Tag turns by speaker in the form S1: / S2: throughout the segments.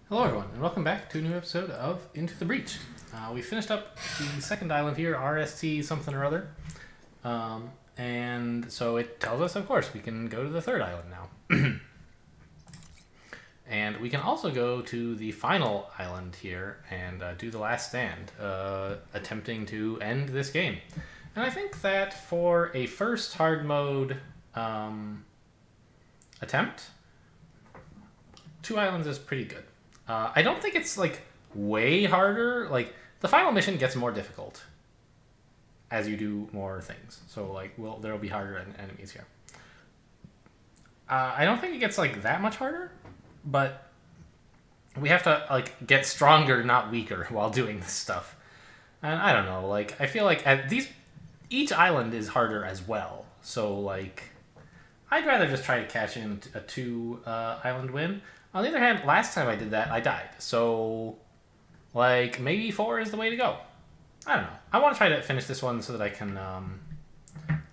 S1: Hello everyone, and welcome back to a new episode of Into the Breach. We finished up the second island here, RST something or other. And so it tells us, of course, we can go to the third island now. And we can also go to the final island here and do the last stand, attempting to end this game. And I think that for a first hard mode attempt, 2 islands is pretty good. I don't think it's like way harder. Like the final mission gets more difficult as you do more things. So like, there'll be harder enemies here. I don't think it gets like that much harder, but we have to like get stronger, not weaker, while doing this stuff. And I don't know. Like I feel like each island is harder as well. So like, I'd rather just try to cash in a 2 island win. On the other hand, last time I did that, I died. So, like, maybe 4 is the way to go. I don't know. I want to try to finish this one so that I can,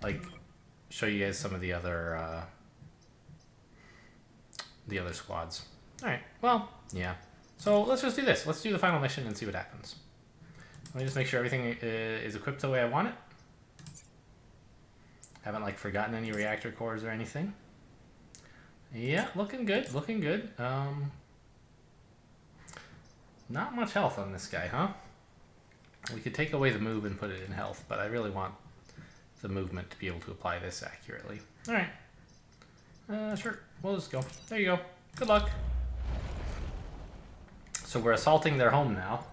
S1: like, show you guys some of the other squads. All right. Well, yeah. So let's just do this. Let's do the final mission and see what happens. Let me just make sure everything is equipped the way I want it. Haven't, like, forgotten any reactor cores or anything. Yeah, looking good, looking good. Not much health on this guy, huh? We could take away the move and put it in health, but I really want the movement to be able to apply this accurately. Alright. Sure, we'll just go. There you go. Good luck. So we're assaulting their home now.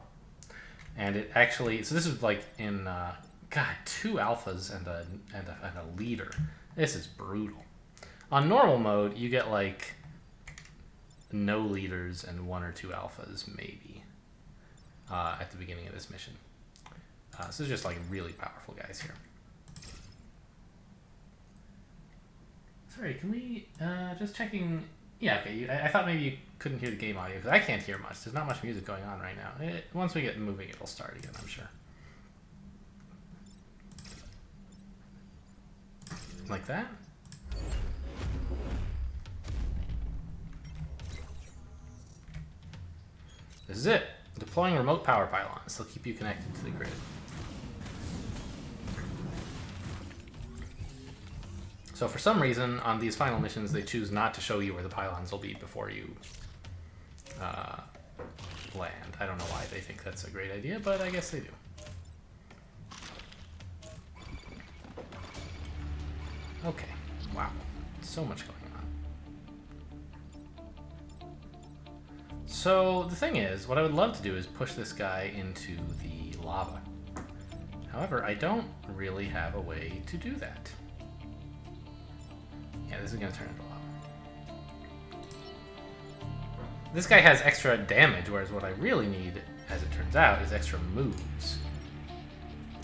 S1: And it actually... So this is like in... God, 2 alphas and a leader. This is brutal. On normal mode, you get like no leaders and 1 or 2 alphas, maybe, at the beginning of this mission. This is just like really powerful guys here. Sorry, can we, just checking, yeah, okay, I thought maybe you couldn't hear the game audio, because I can't hear much. There's not much music going on right now. Once we get moving, it'll start again, I'm sure. Like that. This is it. Deploying remote power pylons. They'll keep you connected to the grid. So for some reason, on these final missions, they choose not to show you where the pylons will be before you land. I don't know why they think that's a great idea, but I guess they do. Okay. Wow. So much going on. So the thing is, what I would love to do is push this guy into the lava. However, I don't really have a way to do that. Yeah, this is going to turn into lava. This guy has extra damage, whereas what I really need, as it turns out, is extra moves.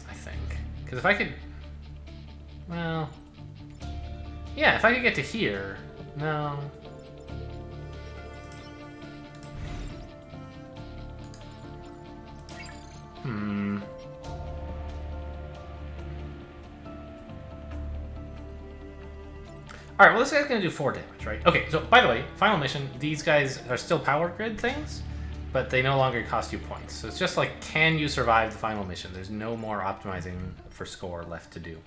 S1: I think. Because if I could... Well... Yeah, if I could get to here... No... Alright, well this guy's gonna do 4 damage, right? Okay, so by the way, final mission, these guys are still power grid things, but they no longer cost you points. So it's just like, can you survive the final mission? There's no more optimizing for score left to do.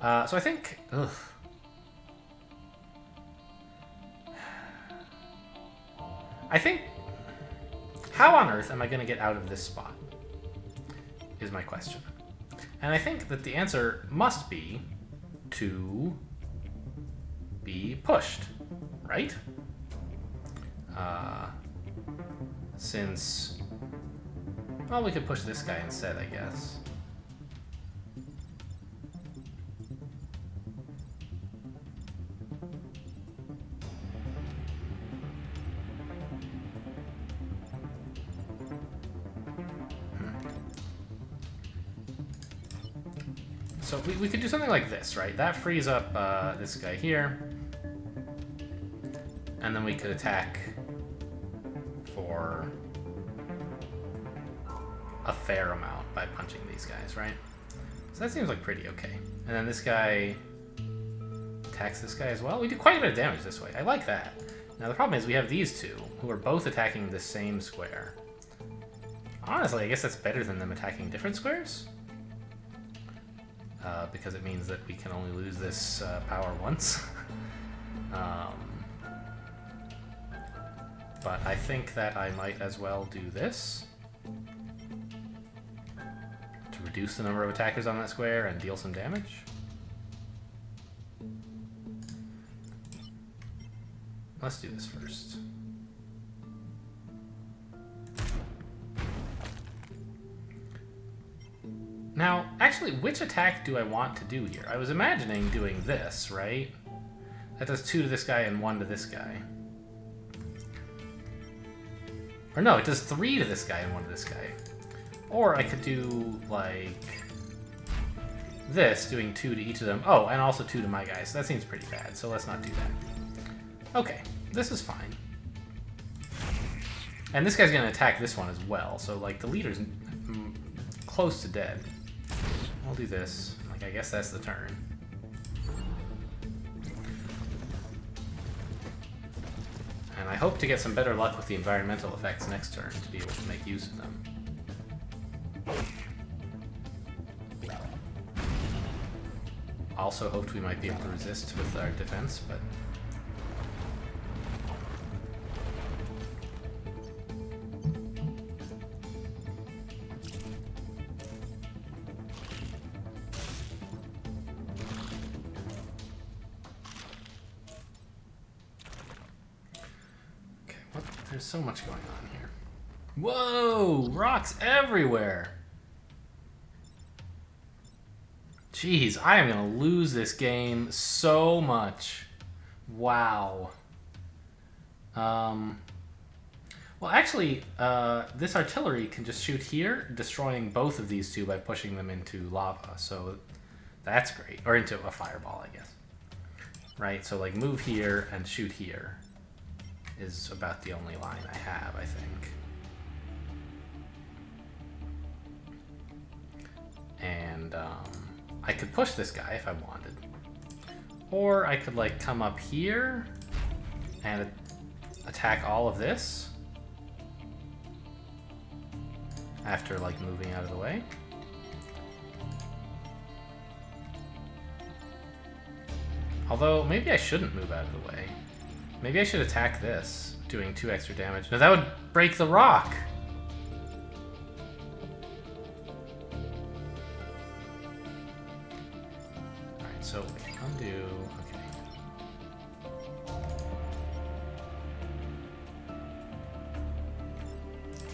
S1: So I think... Ugh. I think... How on earth am I gonna get out of this spot? Is my question. And I think that the answer must be to be pushed, right? Since, well, we could push this guy instead, I guess. So we could do something like this, right? That frees up this guy here. And then we could attack for a fair amount by punching these guys, right? So that seems like pretty okay. And then this guy attacks this guy as well. We do quite a bit of damage this way. I like that. Now the problem is we have these two, who are both attacking the same square. Honestly, I guess that's better than them attacking different squares. Because it means that we can only lose this power once. But I think that I might as well do this. To reduce the number of attackers on that square and deal some damage. Let's do this first. Now, actually, which attack do I want to do here? I was imagining doing this, right? That does 2 to this guy and 1 to this guy. Or no, it does 3 to this guy and 1 to this guy. Or I could do, like, this, doing 2 to each of them. Oh, and also 2 to my guys. That seems pretty bad, so let's not do that. Okay, this is fine. And this guy's gonna attack this one as well, so, like, the leader's close to dead. I'll do this. Like, I guess that's the turn. And I hope to get some better luck with the environmental effects next turn to be able to make use of them. Also hoped we might be able to resist with our defense, but... There's so much going on here. Whoa! Rocks everywhere! Jeez, I am gonna lose this game so much. Wow. Well, actually, this artillery can just shoot here, destroying both of these two by pushing them into lava, so that's great. Or into a fireball, I guess. Right, so like move here and shoot here is about the only line I have, I think. And I could push this guy if I wanted. Or I could like come up here and attack all of this after like moving out of the way. Although maybe I shouldn't move out of the way. Maybe I should attack this, doing 2 extra damage. No, that would break the rock! Alright, so wait, undo, okay.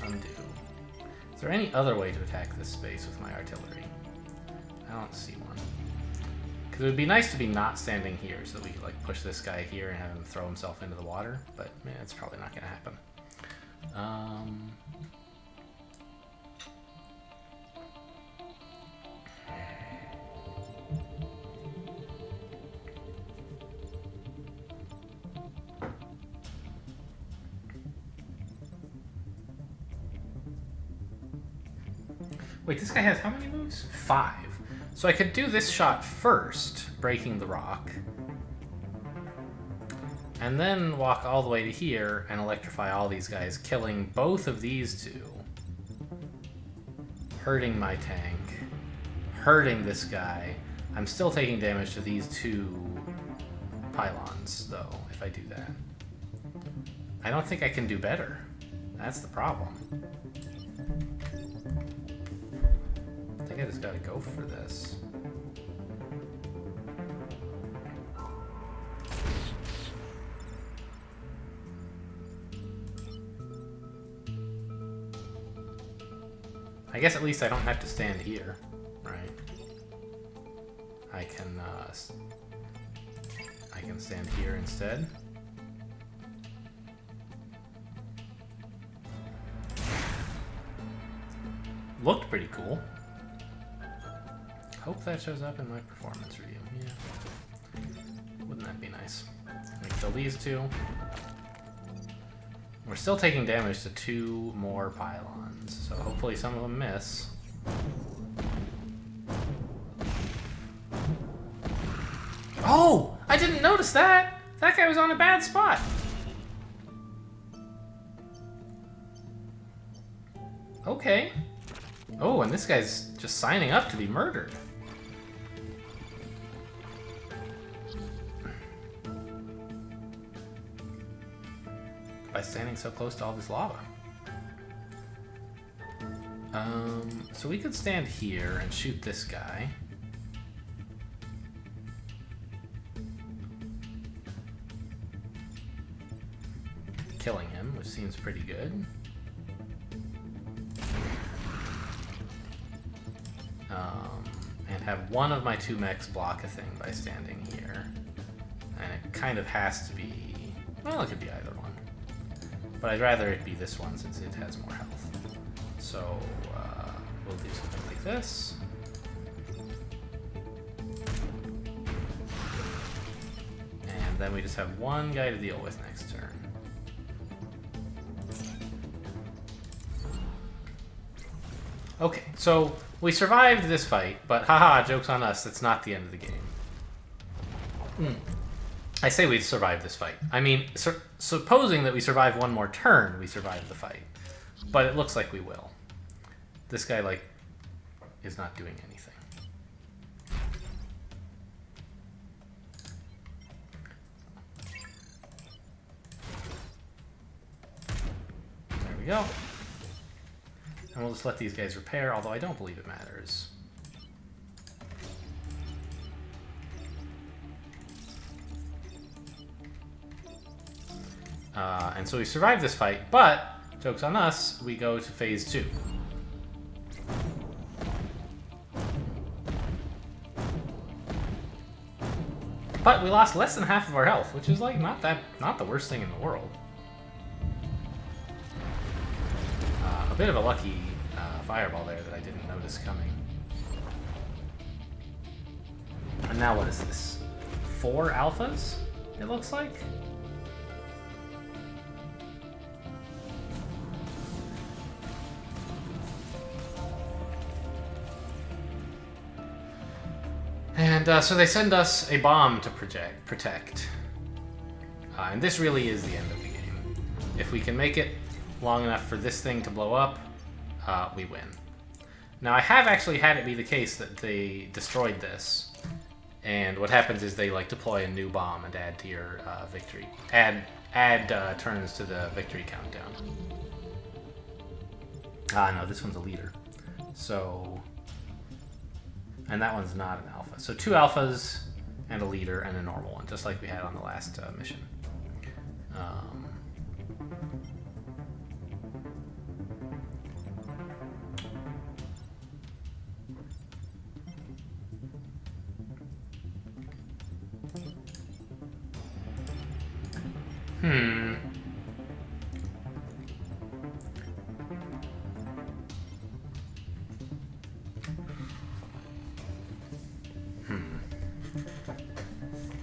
S1: Undo. Is there any other way to attack this space with my artillery? I don't see one. Because it would be nice to be not standing here so that we could like push this guy here and have him throw himself into the water, but man, it's probably not going to happen. Wait, this guy has how many moves? 5. So I could do this shot first, breaking the rock, and then walk all the way to here and electrify all these guys, killing both of these two, hurting my tank, hurting this guy. I'm still taking damage to these 2 pylons, though, if I do that. I don't think I can do better. That's the problem. I think I just gotta go for this. I guess at least I don't have to stand here, right? I can stand here instead. Looked pretty cool. Hope that shows up in my performance review. Yeah. Wouldn't that be nice? Let me kill these 2. We're still taking damage to 2 more pylons, so hopefully some of them miss. Oh! I didn't notice that! That guy was on a bad spot! Okay. Oh, and this guy's just signing up to be murdered. By standing so close to all this lava. So we could stand here and shoot this guy. Killing him, which seems pretty good. And have one of my two mechs block a thing by standing here. And it kind of has to be... Well, it could be either one. But I'd rather it be this one since it has more health. So we'll do something like this. And then we just have one guy to deal with next turn. Okay, so we survived this fight, but haha, joke's on us, that's not the end of the game. I say we survived this fight. I mean, supposing that we survive one more turn, we survive the fight. But it looks like we will. This guy, like, is not doing anything. There we go. And we'll just let these guys repair, although I don't believe it matters. And so we survived this fight, but, joke's on us, we go to phase 2. But we lost less than half of our health, which is like not the worst thing in the world. A bit of a lucky fireball there that I didn't notice coming. And now what is this? 4 alphas, it looks like? And so they send us a bomb to protect. And this really is the end of the game. If we can make it long enough for this thing to blow up, we win. Now I have actually had it be the case that they destroyed this, and what happens is they like deploy a new bomb and add to your victory. Add turns to the victory countdown. No, this one's a leader. So, and that one's not an alpha. So 2 alphas and a leader and a normal one, just like we had on the last mission.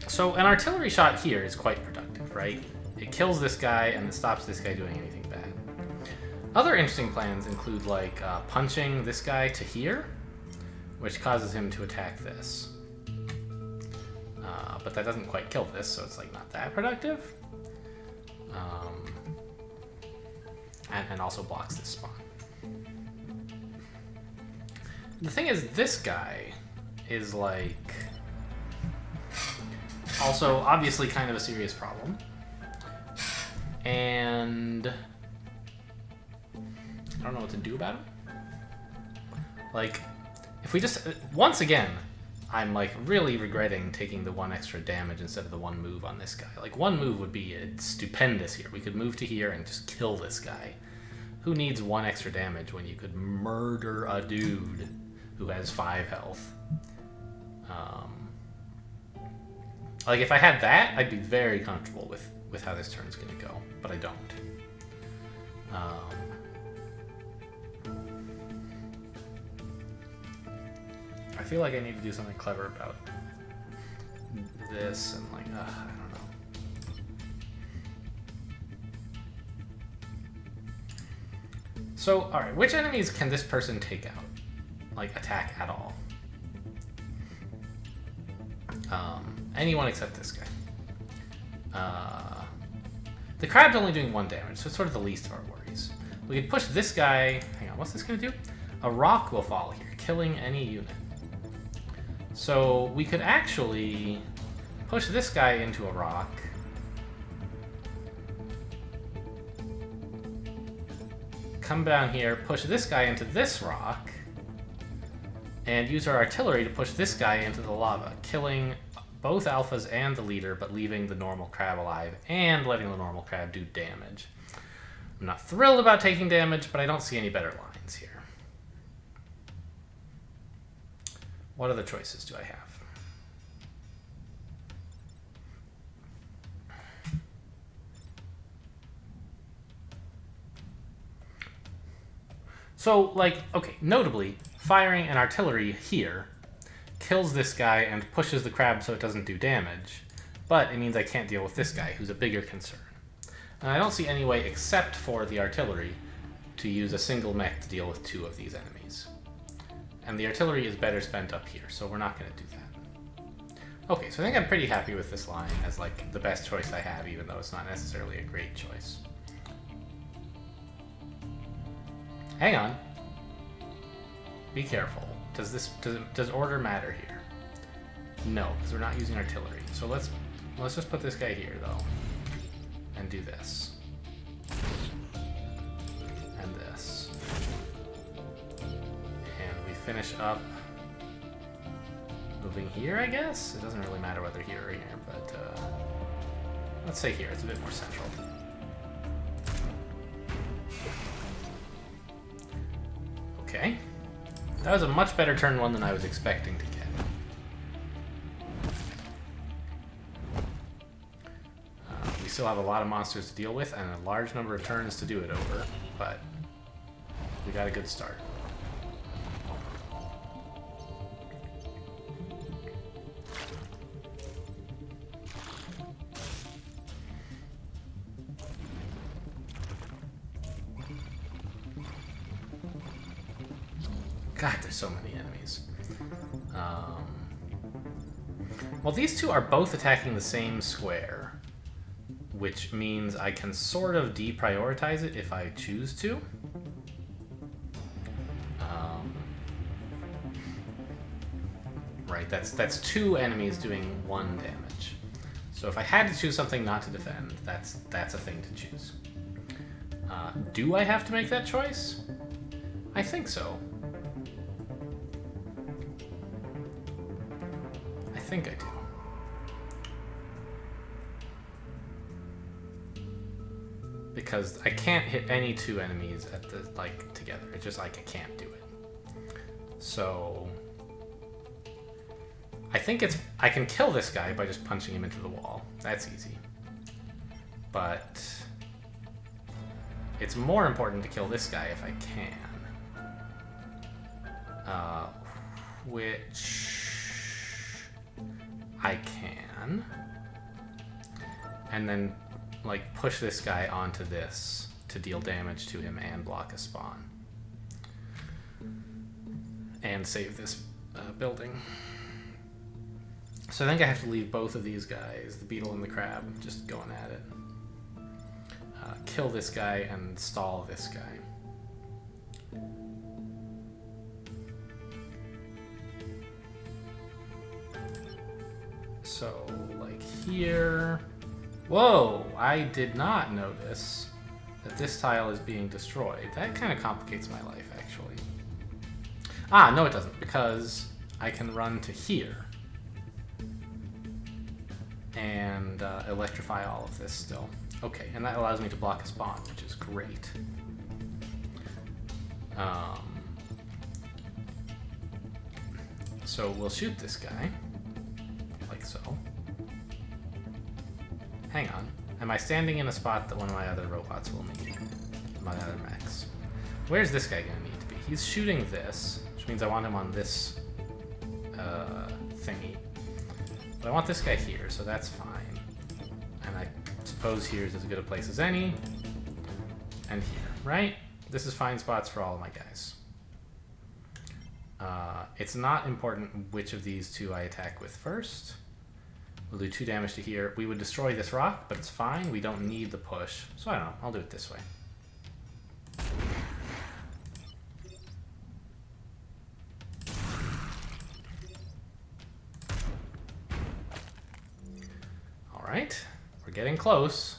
S1: So an artillery shot here is quite productive, right? It kills this guy and it stops this guy doing anything bad. Other interesting plans include like punching this guy to here, which causes him to attack this. But that doesn't quite kill this, so it's like not that productive. And also blocks this spawn. The thing is, this guy is like also obviously kind of a serious problem. And I don't know what to do about him. Like, if we just, once again, I'm like really regretting taking the 1 extra damage instead of the 1 move on this guy. Like 1 move would be stupendous here. We could move to here and just kill this guy. Who needs 1 extra damage when you could murder a dude who has 5 health? Like if I had that, I'd be very comfortable with how this turn's gonna go, but I don't. I feel like I need to do something clever about this and like, I don't know. So, alright, which enemies can this person take out? Like, attack at all? Anyone except this guy. The crab's only doing 1 damage, so it's sort of the least of our worries. We could push this guy. Hang on, what's this gonna do? A rock will fall here, killing any unit. So we could actually push this guy into a rock. Come down here, push this guy into this rock, and use our artillery to push this guy into the lava, killing both alphas and the leader, but leaving the normal crab alive and letting the normal crab do damage. I'm not thrilled about taking damage, but I don't see any better lines here. What other choices do I have? So, like, okay, notably, firing an artillery here kills this guy and pushes the crab so it doesn't do damage, but it means I can't deal with this guy, who's a bigger concern. And I don't see any way, except for the artillery, to use a single mech to deal with two of these enemies. And the artillery is better spent up here, so we're not going to do that. Okay, so I think I'm pretty happy with this line as, like, the best choice I have, even though it's not necessarily a great choice. Hang on. Be careful. Does order matter here? No, because we're not using artillery. So let's just put this guy here though, and do this, and this, and we finish up moving here. I guess it doesn't really matter whether here or here, but let's say here. It's a bit more central. Okay. That was a much better turn one than I was expecting to get. We still have a lot of monsters to deal with and a large number of turns to do it over, but we got a good start. God, there's so many enemies. Well, these two are both attacking the same square, which means I can sort of deprioritize it if I choose to. Right, that's two enemies doing one damage. So if I had to choose something not to defend, that's a thing to choose. Do I have to make that choice? I think so. I think I do. Because I can't hit any two enemies at the together. It's just like I can't do it. So I think I can kill this guy by just punching him into the wall. That's easy. But it's more important to kill this guy if I can. Which I can. And then push this guy onto this to deal damage to him and block a spawn. And save this building. So I think I have to leave both of these guys, the beetle and the crab, just going at it. Kill this guy and stall this guy. So, here... Whoa! I did not notice that this tile is being destroyed. That kind of complicates my life, actually. Ah, no it doesn't, because I can run to here and electrify all of this still. Okay, and that allows me to block a spawn, which is great. So we'll shoot this guy, like so. Hang on. Am I standing in a spot that one of my other robots will need? My other mechs. Where's this guy gonna need to be? He's shooting this, which means I want him on this thingy. But I want this guy here, so that's fine. And I suppose here's as good a place as any. And here, right? This is fine spots for all of my guys. It's not important which of these two I attack with first. We'll do 2 damage to here. We would destroy this rock, but it's fine. We don't need the push. So I don't know. I'll do it this way. We're getting close.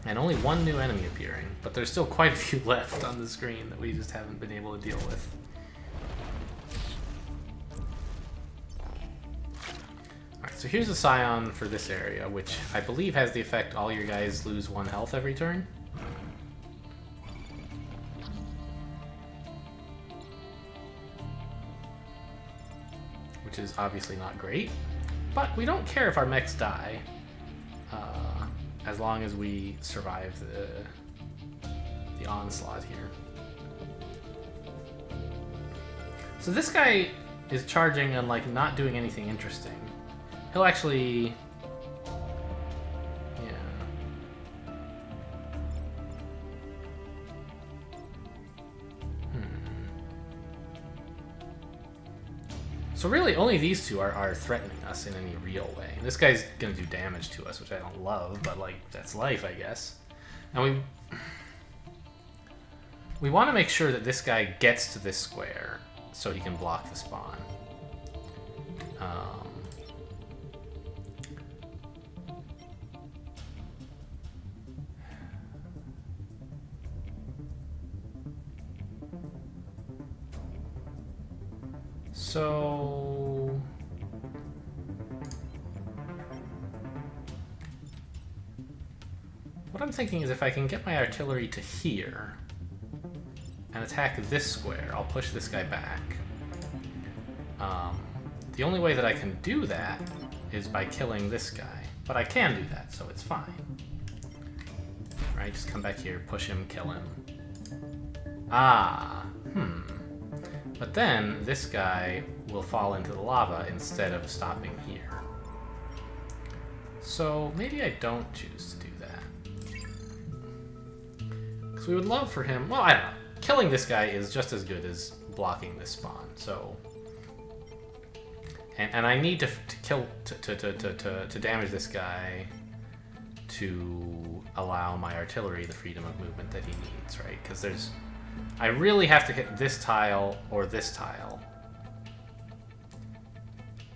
S1: And only one new enemy appearing, but there's still quite a few left on the screen that we just haven't been able to deal with. Alright, so here's a Scion for this area, which I believe has the effect all your guys lose 1 health every turn. Which is obviously not great, but we don't care if our mechs die. As long as we survive the onslaught here. So this guy is charging and like not doing anything interesting. He'll actually, yeah. So really, only these two are threatening us in any real way. This guy's gonna do damage to us, which I don't love, but like that's life, I guess. And we want to make sure that this guy gets to this square so he can block the spawn. So what I'm thinking is if I can get my artillery to here and attack this square, I'll push this guy back. The only way that I can do that is by killing this guy, but I can do that, so it's fine. Right, just come back here, push him, kill him. But then this guy will fall into the lava instead of stopping here. So maybe I don't choose to do that. Because we would love for him, well, I don't know. Killing this guy is just as good as blocking this spawn, so... And I need to damage this guy to allow my artillery the freedom of movement that he needs, right? Because there's... I really have to hit this tile or this tile,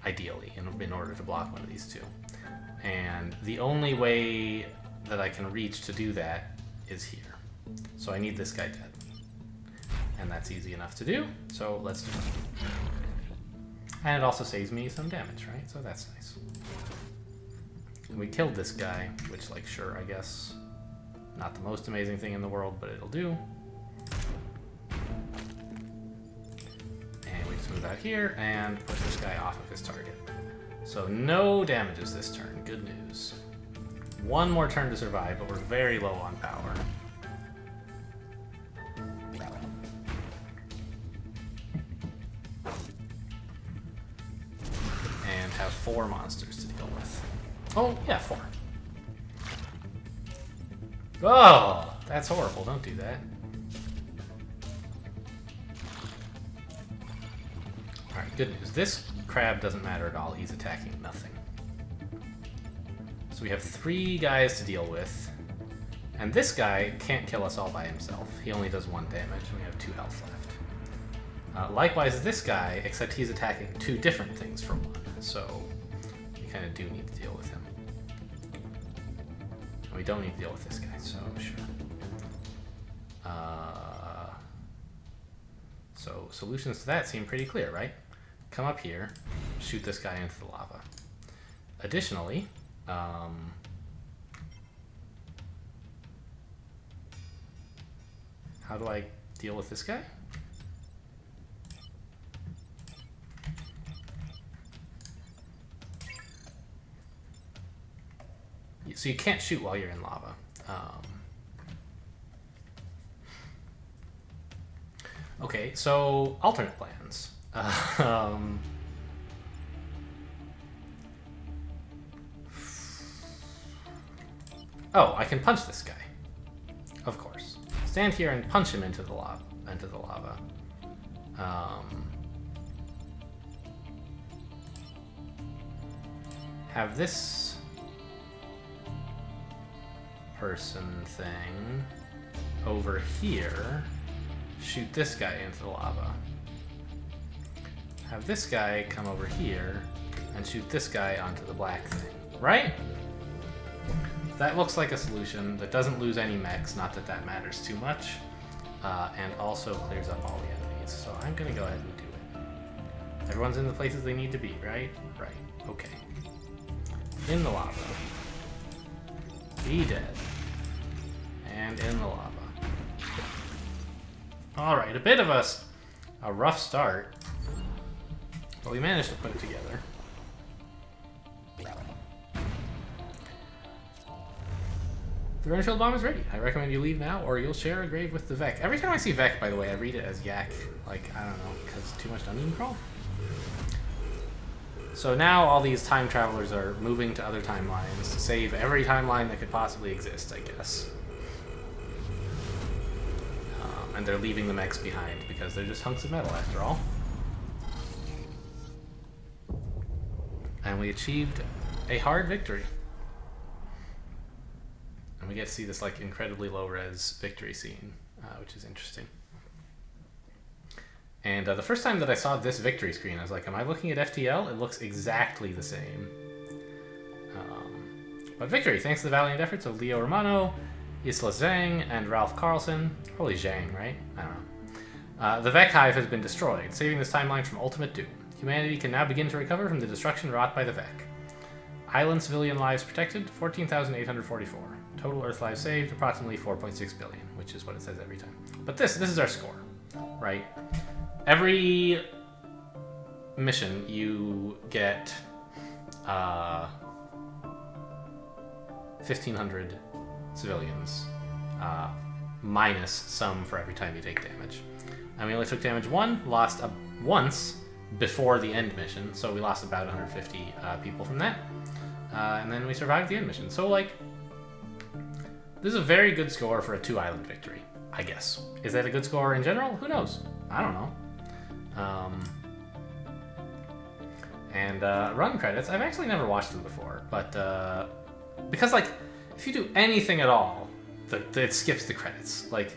S1: ideally, in order to block one of these two. And the only way that I can reach to do that is here. So I need this guy dead. And that's easy enough to do, so let's do it. And it also saves me some damage, right? So that's nice. And we killed this guy, which, like, sure, I guess, not the most amazing thing in the world, but it'll do. And we just move out here and push this guy off of his target. So no damages this turn. Good news. One more turn to survive, but we're very low on power. And have 4 monsters to deal with. Oh, yeah, 4. Oh, that's horrible. Don't do that. Alright, good news. This crab doesn't matter at all. He's attacking nothing. So we have 3 guys to deal with. And this guy can't kill us all by himself. He only does 1 damage, and we have 2 health left. Likewise, this guy, except he's attacking 2 different things for 1. So we kind of do need to deal with him. And we don't need to deal with this guy, so sure. So solutions to that seem pretty clear, right? Come up here, shoot this guy into the lava. Additionally, how do I deal with this guy? So you can't shoot while you're in lava. Okay, so alternate plans. Oh, I can punch this guy. Of course. Stand here and punch him into the lava. Have this person thing over here shoot this guy into the lava. have this guy come over here and shoot this guy onto the black thing, right? That looks like a solution that doesn't lose any mechs, not that that matters too much, and also clears up all the enemies. So I'm gonna go ahead and do it. Everyone's in the places they need to be, right? Right, okay. In the lava. Be dead. And in the lava. Alright, a bit of a rough start, but we managed to put it together. The Renfield bomb is ready. I recommend you leave now, or you'll share a grave with the Vec. Every time I see Vec, by the way, I read it as Yak. Like, I don't know, because too much dungeon crawl? So now all these time travelers are moving to other timelines to save every timeline that could possibly exist, I guess. And they're leaving the mechs behind, because they're just hunks of metal, after all. And we achieved a hard victory. And we get to see this like incredibly low-res victory scene, which is interesting. And the first time that I saw this victory screen, I was like, am I looking at FTL? It looks exactly the same. But victory, thanks to the valiant efforts of Leo Romano, Isla Zhang, and Ralph Carlson. Probably Zhang, right? I don't know. The Vec Hive has been destroyed, saving this timeline from ultimate doom. Humanity can now begin to recover from the destruction wrought by the Vec. Island civilian lives protected, 14,844. Total Earth lives saved, approximately 4.6 billion, which is what it says every time. But this is our score, right? Every mission you get 1,500 civilians, minus some for every time you take damage. And we only took damage lost once before the end mission, so we lost about 150 people from that. And then we survived the end mission. So, like, this is a very good score for a 2-island victory, I guess. Is that a good score in general? Who knows? I don't know. Run credits, I've actually never watched them before, but because, like, if you do anything at all, it skips the credits. Like,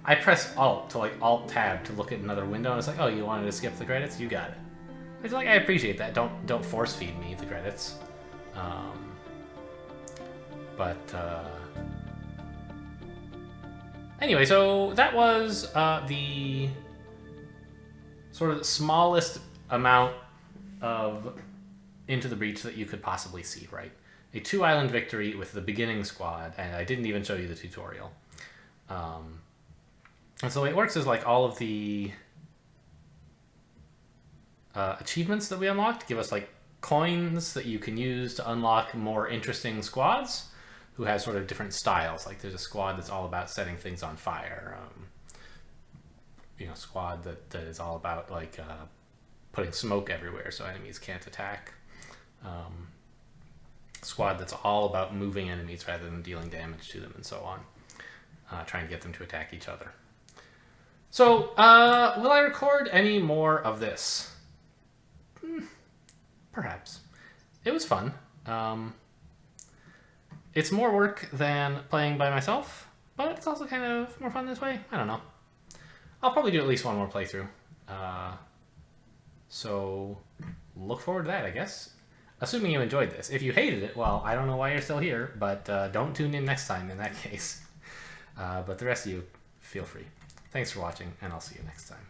S1: I press Alt to, like, Alt-Tab to look at another window, and it's like, oh, you wanted to skip the credits? You got it. It's like, I appreciate that. Don't force-feed me the credits. Anyway, so that was the sort of smallest amount of Into the Breach that you could possibly see, right? A 2-island victory with the beginning squad, and I didn't even show you the tutorial. And so the way it works is, like, all of the achievements that we unlocked give us, like, coins that you can use to unlock more interesting squads who have sort of different styles. Like, there's a squad that's all about setting things on fire. Squad that is all about, like, putting smoke everywhere so enemies can't attack. Squad that's all about moving enemies rather than dealing damage to them, and so on. Trying to get them to attack each other. So, will I record any more of this? Perhaps. It was fun. It's more work than playing by myself, but it's also kind of more fun this way. I don't know. I'll probably do at least one more playthrough. So look forward to that, I guess. Assuming you enjoyed this. If you hated it, well, I don't know why you're still here, but don't tune in next time in that case. But the rest of you, feel free. Thanks for watching, and I'll see you next time.